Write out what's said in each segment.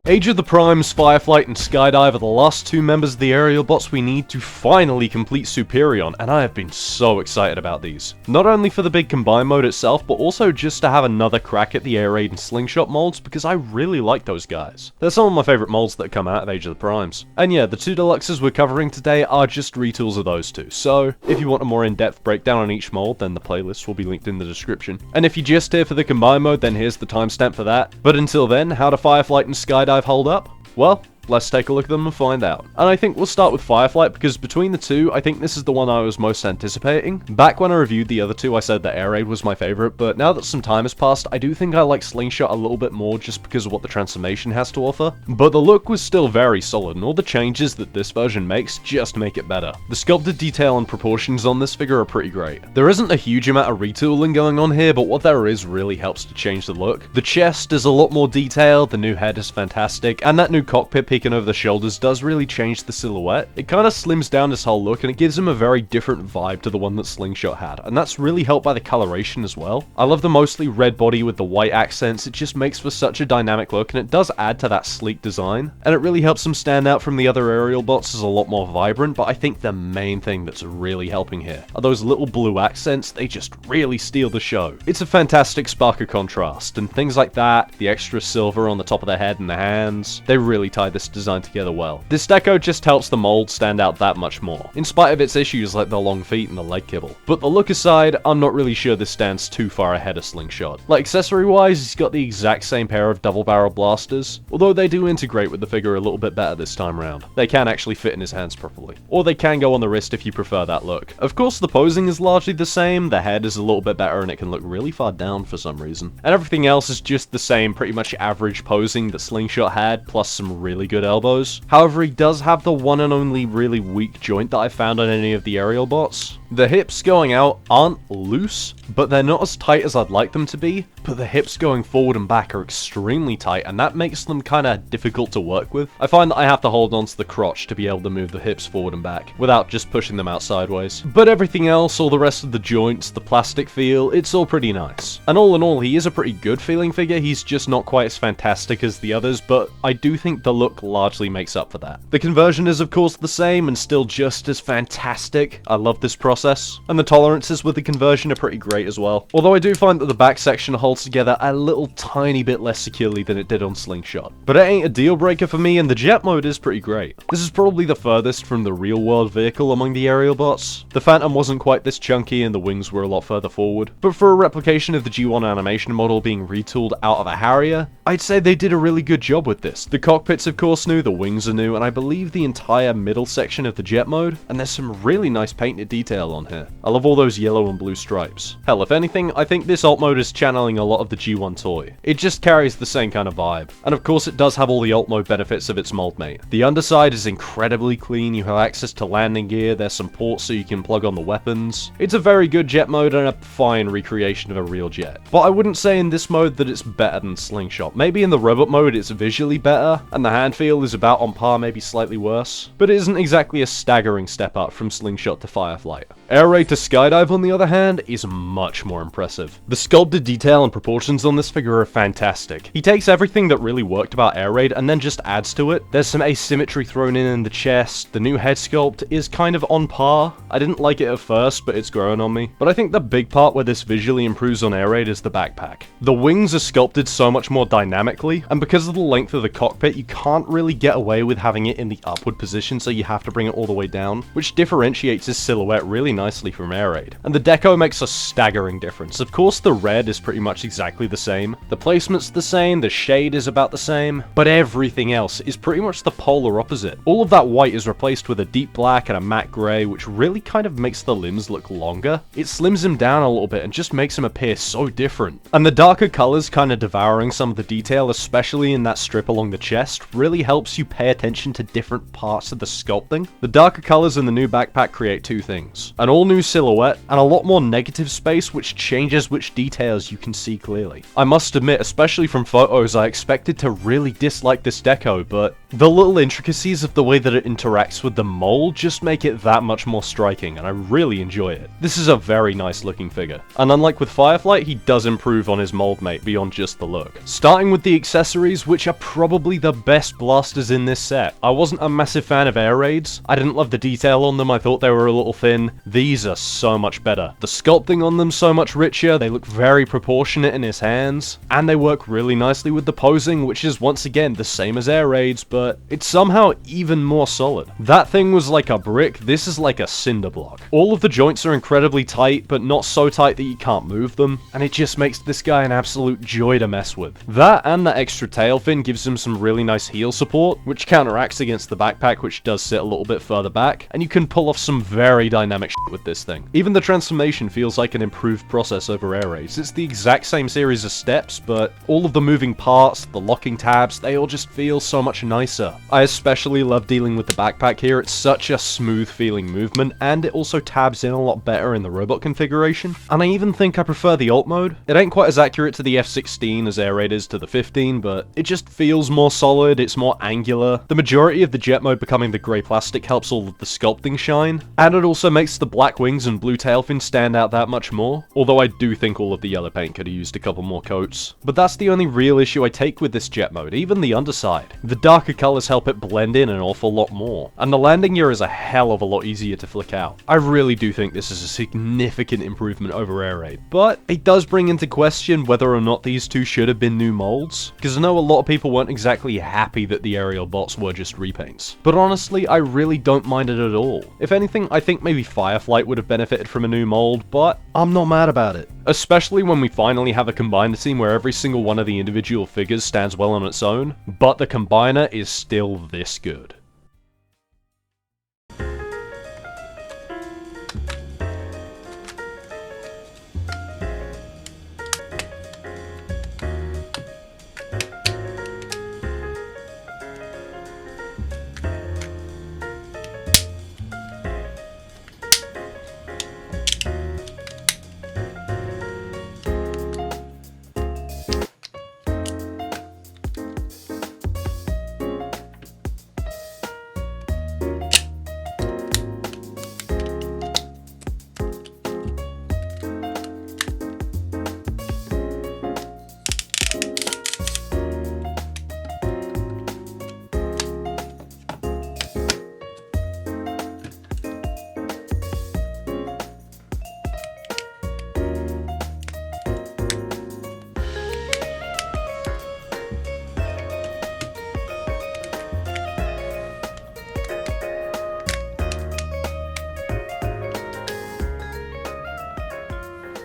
Age of the Primes, Fireflight and Skydive are the last two members of the aerial bots we need to finally complete Superion, and I have been so excited about these. Not only for the big combine mode itself, but also just to have another crack at the air raid and slingshot molds, because I really like those guys. They're some of my favourite molds that come out of Age of the Primes. And yeah, the two deluxes we're covering today are just retools of those two, so if you want a more in-depth breakdown on each mold, then the playlist will be linked in the description. And if you're just here for the combine mode, then here's the timestamp for that. But until then, how do Fireflight and Skydive hold up? Well, let's take a look at them and find out. And I think we'll start with Fireflight because between the two, I think this is the one I was most anticipating. Back when I reviewed the other two, I said that Air Raid was my favorite, but now that some time has passed, I do think I like Slingshot a little bit more just because of what the transformation has to offer. But the look was still very solid, and all the changes that this version makes just make it better. The sculpted detail and proportions on this figure are pretty great. There isn't a huge amount of retooling going on here, but what there is really helps to change the look. The chest is a lot more detailed, the new head is fantastic, and that new cockpit peeking over the shoulders does really change the silhouette. It kind of slims down this whole look and it gives him a very different vibe to the one that Slingshot had, and that's really helped by the coloration as well. I love the mostly red body with the white accents. It just makes for such a dynamic look, and it does add to that sleek design, and it really helps him stand out from the other aerial bots as a lot more vibrant. But I think the main thing that's really helping here are those little blue accents. They just really steal the show. It's a fantastic spark of contrast, and things like that, the extra silver on the top of the head and the hands, they really tie this design together well. This deco just helps the mold stand out that much more, in spite of its issues like the long feet and the leg kibble. But the look aside, I'm not really sure this stands too far ahead of Slingshot. Like accessory wise, he's got the exact same pair of double barrel blasters, although they do integrate with the figure a little bit better this time around. They can actually fit in his hands properly, or they can go on the wrist if you prefer that look. Of course the posing is largely the same, the head is a little bit better and it can look really far down for some reason. And everything else is just the same, pretty much average posing that Slingshot had, plus some really good elbows. However, he does have the one and only really weak joint that I found on any of the aerial bots. The hips going out aren't loose, but they're not as tight as I'd like them to be, but the hips going forward and back are extremely tight, and that makes them kinda difficult to work with. I find that I have to hold onto the crotch to be able to move the hips forward and back, without just pushing them out sideways. But everything else, all the rest of the joints, the plastic feel, it's all pretty nice. And all in all, he is a pretty good feeling figure. He's just not quite as fantastic as the others, but I do think the look largely makes up for that. The conversion is of course the same and still just as fantastic. I love this process, and the tolerances with the conversion are pretty great as well. Although I do find that the back section holds together a little tiny bit less securely than it did on Slingshot. But it ain't a deal breaker for me, and the jet mode is pretty great. This is probably the furthest from the real world vehicle among the aerial bots. The Phantom wasn't quite this chunky and the wings were a lot further forward, but for a replication of the G1 animation model being retooled out of a Harrier, I'd say they did a really good job with this. The cockpit's of course new, the wings are new, and I believe the entire middle section of the jet mode, and there's some really nice painted detail on here. I love all those yellow and blue stripes. Hell, if anything, I think this alt mode is channeling a lot of the G1 toy. It just carries the same kind of vibe. And of course it does have all the alt mode benefits of its mold mate. The underside is incredibly clean, you have access to landing gear, there's some ports so you can plug on the weapons. It's a very good jet mode and a fine recreation of a real jet. But I wouldn't say in this mode that it's better than Slingshot. Maybe in the robot mode it's visually better, and the hand feel is about on par, maybe slightly worse. But it isn't exactly a staggering step up from Slingshot to Fireflight. Air Raid to Skydive, on the other hand, is much more impressive. The sculpted detail and proportions on this figure are fantastic. He takes everything that really worked about Air Raid and then just adds to it. There's some asymmetry thrown in the chest, the new head sculpt is kind of on par. I didn't like it at first, but it's grown on me. But I think the big part where this visually improves on Air Raid is the backpack. The wings are sculpted so much more dynamically, and because of the length of the cockpit, you can't really get away with having it in the upward position, so you have to bring it all the way down, which differentiates his silhouette really nicely from Air Raid. And the deco makes a staggering difference. Of course the red is pretty much exactly the same, the placement's the same, the shade is about the same, but everything else is pretty much the polar opposite. All of that white is replaced with a deep black and a matte grey, which really kind of makes the limbs look longer. It slims him down a little bit and just makes him appear so different. And the darker colours kind of devouring some of the detail, especially in that strip along the chest, really helps you pay attention to different parts of the sculpting. The darker colours in the new backpack create two things: an all new silhouette, and a lot more negative space which changes which details you can see clearly. I must admit, especially from photos, I expected to really dislike this deco, but the little intricacies of the way that it interacts with the mold just make it that much more striking, and I really enjoy it. This is a very nice looking figure, and unlike with Fireflight, he does improve on his mold mate beyond just the look. Starting with the accessories, which are probably the best blasters in this set. I wasn't a massive fan of air raids, I didn't love the detail on them, I thought they were a little thin. These are so much better. The sculpting on them so much richer, they look very proportionate in his hands, and they work really nicely with the posing, which is once again the same as air raids, but it's somehow even more solid. That thing was like a brick, this is like a cinder block. All of the joints are incredibly tight, but not so tight that you can't move them, and it just makes this guy an absolute joy to mess with. That and the extra tail fin gives him some really nice heel support, which counteracts against the backpack, which does sit a little bit further back, and you can pull off some very dynamic shit with this thing. Even the transformation feels like an improved process over air raids. It's the exact same series of steps, but all of the moving parts, the locking tabs, they all just feel so much nicer. I especially love dealing with the backpack here. It's such a smooth feeling movement, and it also tabs in a lot better in the robot configuration. And I even think I prefer the alt mode. It ain't quite as accurate to the F-16 as air raid is to the 15, but it just feels more solid, it's more angular. The majority of the jet mode becoming the grey plastic helps all of the sculpting shine, and it also makes the black wings and blue tail fin stand out that much more, although I do think all of the yellow paint could have used a couple more coats. But that's the only real issue I take with this jet mode, even the underside. The darker colours help it blend in an awful lot more, and the landing gear is a hell of a lot easier to flick out. I really do think this is a significant improvement over air raid, but it does bring into question whether or not these two should have been new molds, because I know a lot of people weren't exactly happy that the aerial bots were just repaints. But honestly, I really don't mind it at all. If anything, I think maybe Fireflight would have benefited from a new mold, but I'm not mad about it. Especially when we finally have a combiner team where every single one of the individual figures stands well on its own, but the combiner is still this good.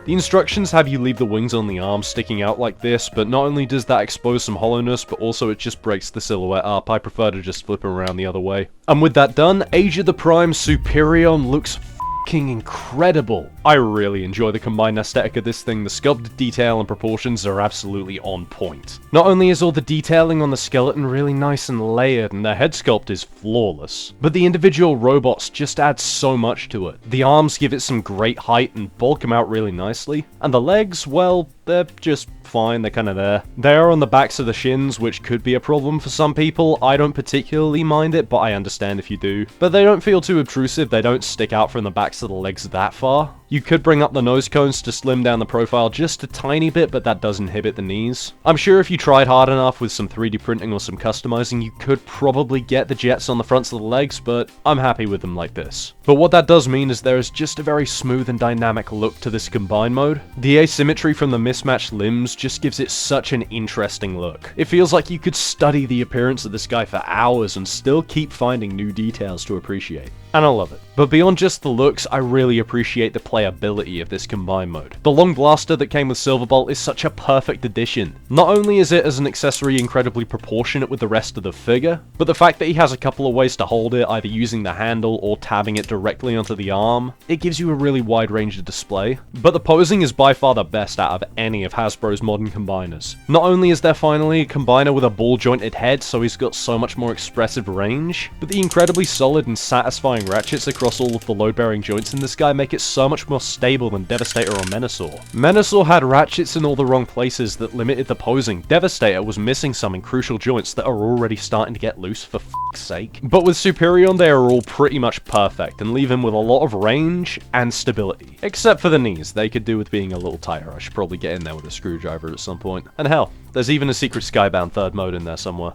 The instructions have you leave the wings on the arms sticking out like this, but not only does that expose some hollowness, but also it just breaks the silhouette up. I prefer to just flip it around the other way. And with that done, Age of the Primes Superion looks fucking incredible. I really enjoy the combined aesthetic of this thing. The sculpted detail and proportions are absolutely on point. Not only is all the detailing on the skeleton really nice and layered, and their head sculpt is flawless, but the individual robots just add so much to it. The arms give it some great height and bulk them out really nicely, and the legs, well, they're just fine, they're kind of there. They are on the backs of the shins, which could be a problem for some people. I don't particularly mind it, but I understand if you do. But they don't feel too obtrusive, they don't stick out from the backs of the legs that far. You could bring up the nose cones to slim down the profile just a tiny bit, but that does inhibit the knees. I'm sure if you tried hard enough with some 3D printing or some customizing, you could probably get the jets on the fronts of the legs, but I'm happy with them like this. But what that does mean is there is just a very smooth and dynamic look to this combine mode. The asymmetry from the mismatched limbs just gives it such an interesting look. It feels like you could study the appearance of this guy for hours and still keep finding new details to appreciate. And I love it. But beyond just the looks, I really appreciate the playability of this combine mode. The long blaster that came with Silverbolt is such a perfect addition. Not only is it as an accessory incredibly proportionate with the rest of the figure, but the fact that he has a couple of ways to hold it, either using the handle or tabbing it directly onto the arm, it gives you a really wide range of display. But the posing is by far the best out of any of Hasbro's modern combiners. Not only is there finally a combiner with a ball jointed head, so he's got so much more expressive range, but the incredibly solid and satisfying having ratchets across all of the load-bearing joints in this guy make it so much more stable than Devastator or Menasor. Menasor had ratchets in all the wrong places that limited the posing. Devastator was missing some in crucial joints that are already starting to get loose, for f***'s sake. But with Superion, they are all pretty much perfect and leave him with a lot of range and stability. Except for the knees, they could do with being a little tighter. I should probably get in there with a screwdriver at some point. And hell, there's even a secret Skybound third mode in there somewhere.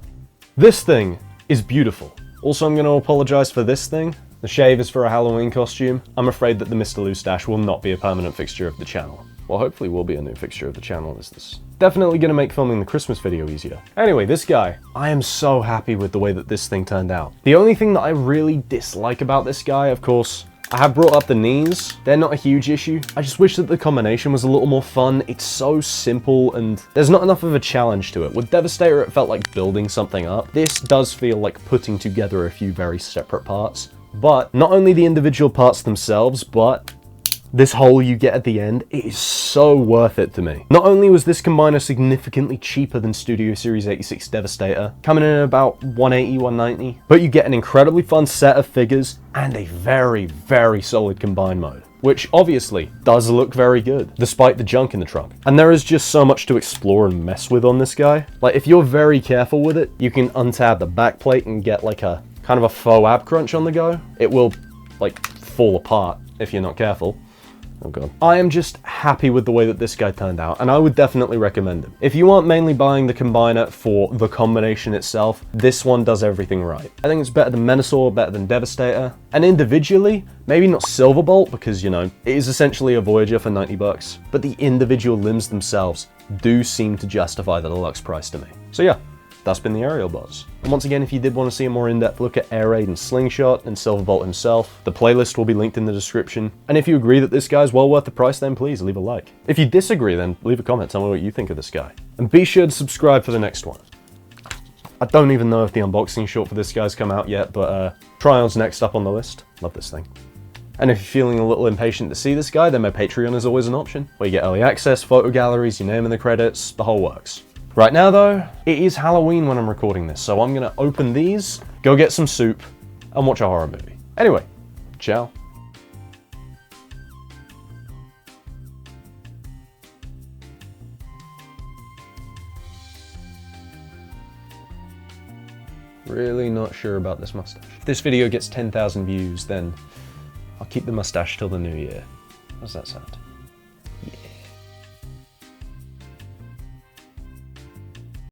This thing is beautiful. Also, I'm going to apologize for this thing. The shave is for a Halloween costume. I'm afraid that the MrLoubat will not be a permanent fixture of the channel. Well, hopefully will be a new fixture of the channel, as this definitely going to make filming the Christmas video easier. Anyway, this guy, I am so happy with the way that this thing turned out. The only thing that I really dislike about this guy, of course, I have brought up the knees. They're not a huge issue. I just wish that the combination was a little more fun. It's so simple and there's not enough of a challenge to it. With Devastator, it felt like building something up. This does feel like putting together a few very separate parts. But not only the individual parts themselves, but this hole you get at the end, it is so worth it to me. Not only was this combiner significantly cheaper than Studio Series 86 Devastator, coming in at about 180, 190, but you get an incredibly fun set of figures and a very, very solid combine mode, which obviously does look very good, despite the junk in the trunk. And there is just so much to explore and mess with on this guy. Like, if you're very careful with it, you can untab the back plate and get like a kind of a faux ab crunch on the go. It will, like, fall apart if you're not careful. Oh god. I am just happy with the way that this guy turned out, and I would definitely recommend him. If you aren't mainly buying the combiner for the combination itself, this one does everything right. I think it's better than Menasor, better than Devastator, and individually, maybe not Silverbolt, because, you know, it is essentially a Voyager for 90 bucks, but the individual limbs themselves do seem to justify the deluxe price to me. So yeah, that's been the Aerial Bots. And once again, if you did want to see a more in-depth look at Air Raid and Slingshot and Silverbolt himself, the playlist will be linked in the description. And if you agree that this guy's well worth the price, then please leave a like. If you disagree, then leave a comment, tell me what you think of this guy. And be sure to subscribe for the next one. I don't even know if the unboxing short for this guy's come out yet, but Try-On's next up on the list. Love this thing. And if you're feeling a little impatient to see this guy, then my Patreon is always an option, where you get early access, photo galleries, your name in the credits, the whole works. Right now though, it is Halloween when I'm recording this, so I'm gonna open these, go get some soup, and watch a horror movie. Anyway, ciao. Really not sure about this mustache. If this video gets 10,000 views, then I'll keep the mustache till the new year. How does that sound?